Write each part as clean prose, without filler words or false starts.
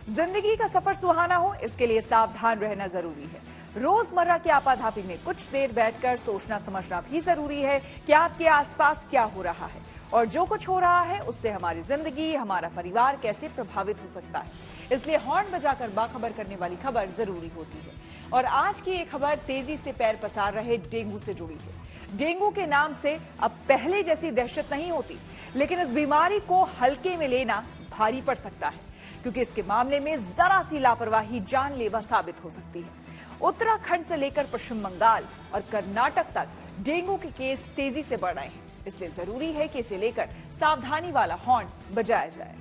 जिंदगी का सफर सुहाना हो, इसके लिए सावधान रहना जरूरी है। रोजमर्रा की आपाधापी में कुछ देर बैठकर सोचना समझना भी जरूरी है कि आपके आसपास क्या हो रहा है और जो कुछ हो रहा है उससे हमारी जिंदगी, हमारा परिवार कैसे प्रभावित हो सकता है। इसलिए हॉर्न बजाकर बाखबर करने वाली खबर जरूरी होती है। और आज की ये खबर तेजी से पैर पसार रहे डेंगू से जुड़ी है। डेंगू के नाम से अब पहले जैसी दहशत नहीं होती, लेकिन इस बीमारी को हल्के में लेना भारी पड़ सकता है, क्योंकि इसके मामले में जरा सी लापरवाही जानलेवा साबित हो सकती है। उत्तराखंड से लेकर पश्चिम बंगाल और कर्नाटक तक डेंगू के केस तेजी से बढ़ रहे हैं, इसलिए जरूरी है कि इसे लेकर सावधानी वाला हॉर्न बजाया जाए।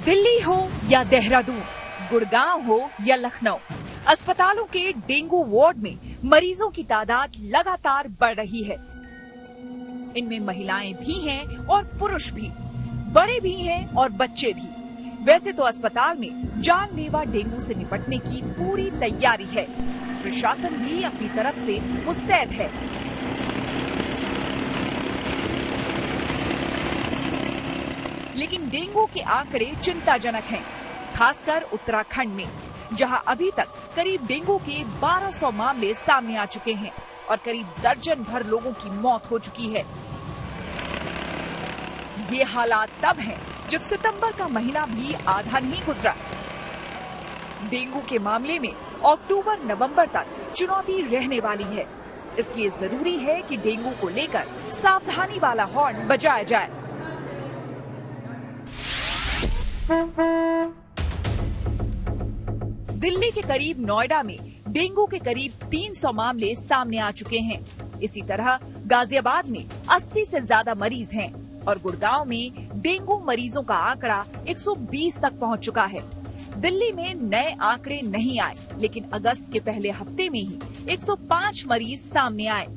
दिल्ली हो या देहरादून, गुड़गांव हो या लखनऊ, अस्पतालों के डेंगू वार्ड में मरीजों की तादाद लगातार बढ़ रही है। इनमें महिलाएं भी हैं और पुरुष भी, बड़े भी हैं और बच्चे भी। वैसे तो अस्पताल में जानलेवा डेंगू से निपटने की पूरी तैयारी है। प्रशासन भी अपनी तरफ से मुस्तैद है। लेकिन डेंगू के आंकड़े चिंताजनक हैं, खासकर उत्तराखंड में, जहां अभी तक करीब डेंगू के 1200 मामले सामने आ चुके हैं और करीब दर्जन भर लोगों की मौत हो चुकी है। ये हालात तब हैं जब सितंबर का महीना भी आधा नहीं गुजरा। डेंगू के मामले में अक्टूबर-नवंबर तक चुनौती रहने वाली है। इसलिए जरूरी है कि डेंगू को लेकर सावधानी वाला हॉर्न बजाया जाए। दिल्ली के करीब नोएडा में डेंगू के करीब 300 मामले सामने आ चुके हैं। इसी तरह गाजियाबाद में 80 से ज्यादा मरीज हैं और गुड़गांव में डेंगू मरीजों का आंकड़ा 120 तक पहुंच चुका है। दिल्ली में नए आंकड़े नहीं आए, लेकिन अगस्त के पहले हफ्ते में ही 105 मरीज सामने आए।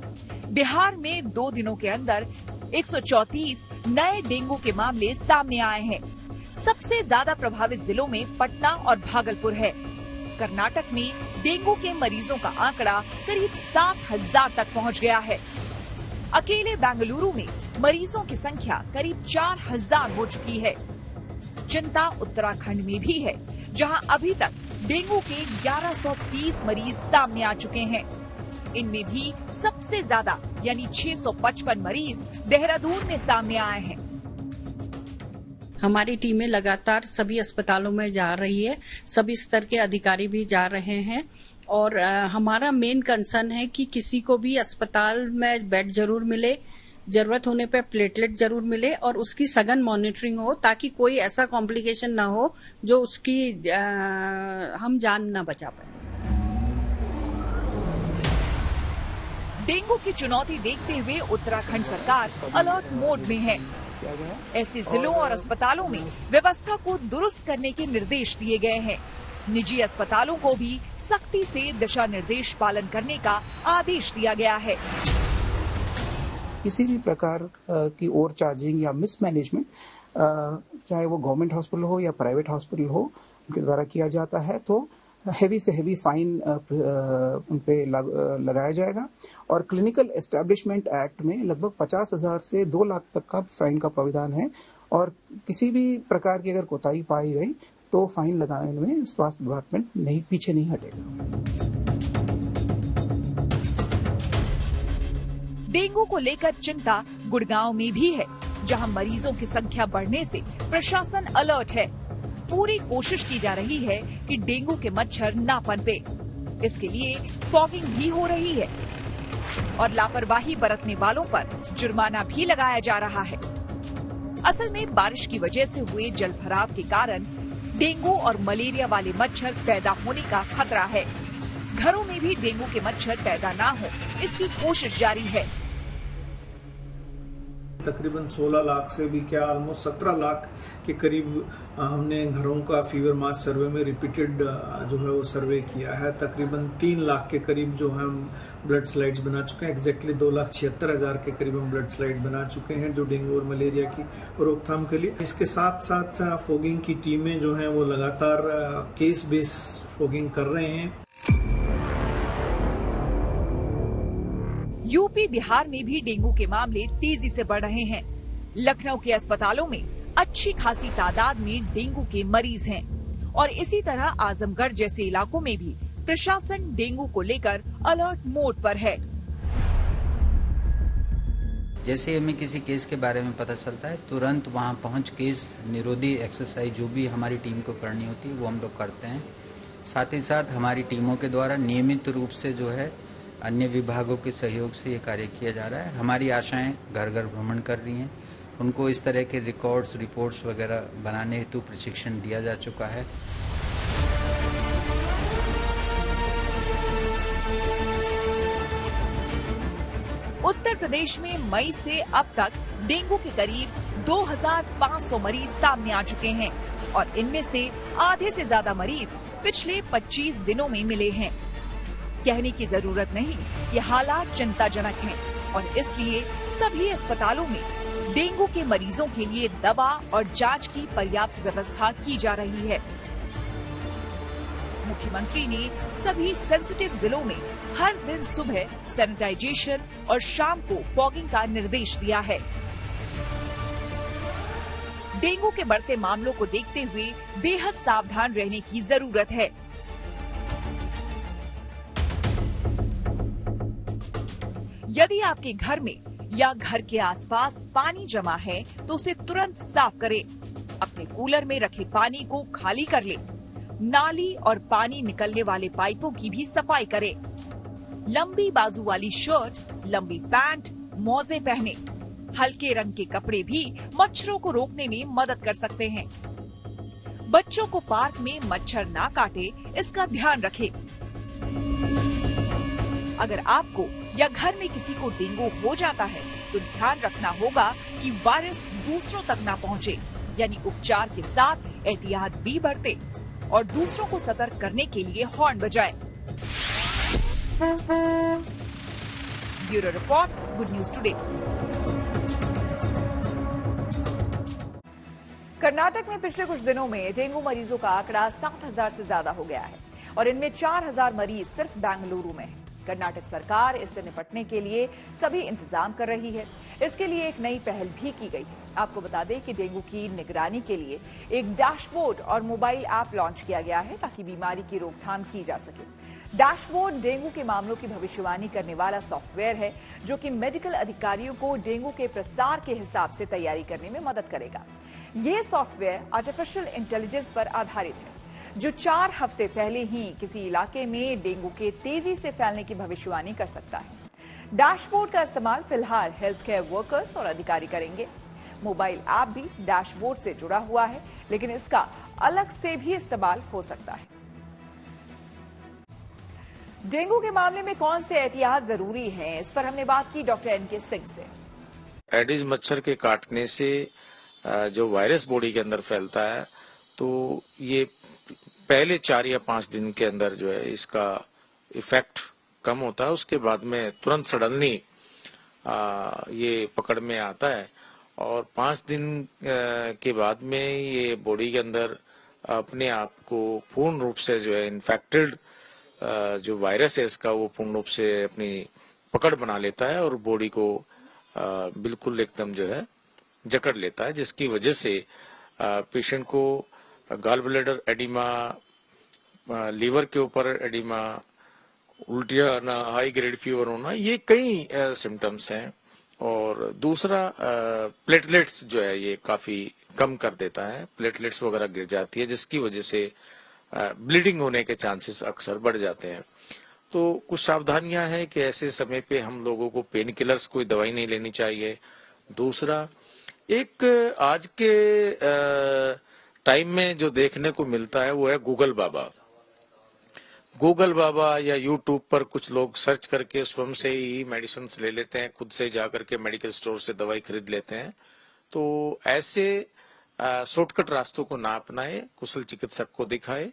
बिहार में 2 दिनों के अंदर 134 नए डेंगू के मामले सामने आए हैं। सबसे ज्यादा प्रभावित जिलों में पटना और भागलपुर है। कर्नाटक में डेंगू के मरीजों का आंकड़ा करीब 7,000 तक पहुंच गया है। अकेले बेंगलुरु में मरीजों की संख्या करीब 4,000 हो चुकी है। चिंता उत्तराखंड में भी है, जहां अभी तक डेंगू के 1130 मरीज सामने आ चुके हैं। इनमें भी सबसे ज्यादा यानी 655 मरीज देहरादून में सामने आए हैं। हमारी टीमें लगातार सभी अस्पतालों में जा रही है, सभी स्तर के अधिकारी भी जा रहे हैं और हमारा मेन कंसर्न है कि किसी को भी अस्पताल में बेड जरूर मिले, जरूरत होने पे प्लेटलेट जरूर मिले और उसकी सघन मॉनिटरिंग हो, ताकि कोई ऐसा कॉम्प्लिकेशन ना हो जो उसकी हम जान न बचा पाए। डेंगू की चुनौती देखते हुए उत्तराखंड सरकार अलर्ट मोड में है। ऐसे जिलों और अस्पतालों में व्यवस्था को दुरुस्त करने के निर्देश दिए गए हैं। निजी अस्पतालों को भी सख्ती से दिशा निर्देश पालन करने का आदेश दिया गया है। किसी भी प्रकार की ओवर चार्जिंग या मिसमैनेजमेंट, चाहे वो गवर्नमेंट हॉस्पिटल हो या प्राइवेट हॉस्पिटल हो, उनके द्वारा किया जाता है तो हेवी से हेवी फाइन उन पे लगाया जाएगा। और क्लिनिकल एस्टैब्लिशमेंट एक्ट में लगभग 50,000 से 2 लाख तक का फाइन का प्रावधान है और किसी भी प्रकार की अगर कोताही पाई गई तो फाइन लगाने में स्वास्थ्य डिपार्टमेंट पीछे नहीं हटेगा। डेंगू को लेकर चिंता गुड़गांव में भी है, जहां मरीजों की संख्या बढ़ने से प्रशासन अलर्ट है। पूरी कोशिश की जा रही है कि डेंगू के मच्छर ना पनपे। इसके लिए फॉगिंग भी हो रही है और लापरवाही बरतने वालों पर जुर्माना भी लगाया जा रहा है। असल में बारिश की वजह से हुए जल भराव के कारण डेंगू और मलेरिया वाले मच्छर पैदा होने का खतरा है। घरों में भी डेंगू के मच्छर पैदा ना हो, इसकी कोशिश जारी है। तकरीबन 16 लाख से भी क्या ऑलमोस्ट 17 लाख के करीब हमने घरों का फीवर मास सर्वे में रिपीटेड जो है वो सर्वे किया है। तकरीबन 3 लाख के करीब जो हम ब्लड स्लाइड्स बना चुके हैं। एग्जैक्टली 2,76,000 के करीब हम ब्लड स्लाइड बना चुके हैं जो डेंगू और मलेरिया की रोकथाम के लिए। इसके साथ साथ फॉगिंग की टीमें जो हैं वो लगातार केस बेस फॉगिंग कर रहे हैं। यूपी बिहार में भी डेंगू के मामले तेजी से बढ़ रहे हैं। लखनऊ के अस्पतालों में अच्छी खासी तादाद में डेंगू के मरीज हैं और इसी तरह आजमगढ़ जैसे इलाकों में भी प्रशासन डेंगू को लेकर अलर्ट मोड पर है। जैसे हमें किसी केस के बारे में पता चलता है, तुरंत वहां पहुंच केस निरोधी एक्सरसाइज जो भी हमारी टीम को करनी होती है वो हम लोग करते हैं। साथ ही साथ हमारी टीमों के द्वारा नियमित रूप से जो है अन्य विभागों के सहयोग से ये कार्य किया जा रहा है। हमारी आशाएं घर घर भ्रमण कर रही हैं, उनको इस तरह के रिपोर्ट्स वगैरह बनाने हेतु प्रशिक्षण दिया जा चुका है। उत्तर प्रदेश में मई से अब तक डेंगू के करीब 2500 मरीज सामने आ चुके हैं और इनमें से आधे से ज्यादा मरीज पिछले 25 दिनों में मिले हैं। कहने की जरूरत नहीं कि हालात चिंताजनक हैं और इसलिए सभी अस्पतालों में डेंगू के मरीजों के लिए दवा और जांच की पर्याप्त व्यवस्था की जा रही है। मुख्यमंत्री ने सभी सेंसिटिव जिलों में हर दिन सुबह सैनिटाइजेशन और शाम को फॉगिंग का निर्देश दिया है। डेंगू के बढ़ते मामलों को देखते हुए बेहद सावधान रहने की जरूरत है। यदि आपके घर में या घर के आसपास पानी जमा है तो उसे तुरंत साफ करें। अपने कूलर में रखे पानी को खाली कर लें। नाली और पानी निकलने वाले पाइपों की भी सफाई करें। लंबी बाजू वाली शर्ट, लंबी पैंट, मोजे पहने। हल्के रंग के कपड़े भी मच्छरों को रोकने में मदद कर सकते हैं। बच्चों को पार्क में मच्छर ना काटे, इसका ध्यान रखें। अगर आपको या घर में किसी को डेंगू हो जाता है तो ध्यान रखना होगा कि वायरस दूसरों तक ना पहुंचे, यानी उपचार के साथ एहतियात भी बरते और दूसरों को सतर्क करने के लिए हॉर्न बजाएं। Bureau report, good news today. Karnataka में पिछले कुछ दिनों में डेंगू मरीजों का आंकड़ा 7,000 से ज्यादा हो गया है और इनमें 4,000 मरीज सिर्फ बेंगलुरु में हैं। कर्नाटक सरकार इससे निपटने के लिए सभी इंतजाम कर रही है। इसके लिए एक नई पहल भी की गई है। आपको बता दें कि डेंगू की निगरानी के लिए एक डैशबोर्ड और मोबाइल ऐप लॉन्च किया गया है ताकि बीमारी की रोकथाम की जा सके। डैशबोर्ड डेंगू के मामलों की भविष्यवाणी करने वाला सॉफ्टवेयर है जो कि मेडिकल अधिकारियों को डेंगू के प्रसार के हिसाब से तैयारी करने में मदद करेगा। ये सॉफ्टवेयर आर्टिफिशियल इंटेलिजेंस पर आधारित है जो 4 हफ्ते पहले ही किसी इलाके में डेंगू के तेजी से फैलने की भविष्यवाणी कर सकता है। डैशबोर्ड का इस्तेमाल फिलहाल हेल्थ केयर वर्कर्स और अधिकारी करेंगे। मोबाइल ऐप भी डैशबोर्ड से जुड़ा हुआ है, लेकिन इसका अलग से भी इस्तेमाल हो सकता है। डेंगू के मामले में कौन से एहतियात जरूरी हैं, इस पर हमने बात की डॉक्टर एनके सिंह से। एडिस मच्छर के काटने से जो वायरस बॉडी के अंदर फैलता है तो ये पहले 4 या 5 दिन के अंदर जो है इसका इफेक्ट कम होता है। उसके बाद में तुरंत सडनली ये पकड़ में आता है और 5 दिन के बाद में ये बॉडी के अंदर अपने आप को पूर्ण रूप से जो है इन्फेक्टेड जो वायरस है इसका वो पूर्ण रूप से अपनी पकड़ बना लेता है और बॉडी को बिल्कुल एकदम जो है जकड़ लेता है, जिसकी वजह से पेशेंट को गॉल ब्लैडर एडिमा, लीवर के ऊपर एडिमा, उल्टियाँ आना, हाई ग्रेड फीवर होना, ये कई सिम्टम्स हैं। और दूसरा प्लेटलेट्स जो है ये काफी कम कर देता है, प्लेटलेट्स वगैरह गिर जाती है जिसकी वजह से ब्लीडिंग होने के चांसेस अक्सर बढ़ जाते हैं। तो कुछ सावधानियां हैं कि ऐसे समय पे हम लोगों को पेन किलर्स कोई दवाई नहीं लेनी चाहिए। दूसरा, एक आज के टाइम में जो देखने को मिलता है वो है गूगल बाबा या यूट्यूब पर कुछ लोग सर्च करके स्वयं से ही मेडिसिन ले लेते हैं, खुद से जाकर के मेडिकल स्टोर से दवाई खरीद लेते हैं। तो ऐसे शॉर्टकट रास्तों को ना अपनाए, कुशल चिकित्सक को दिखाए।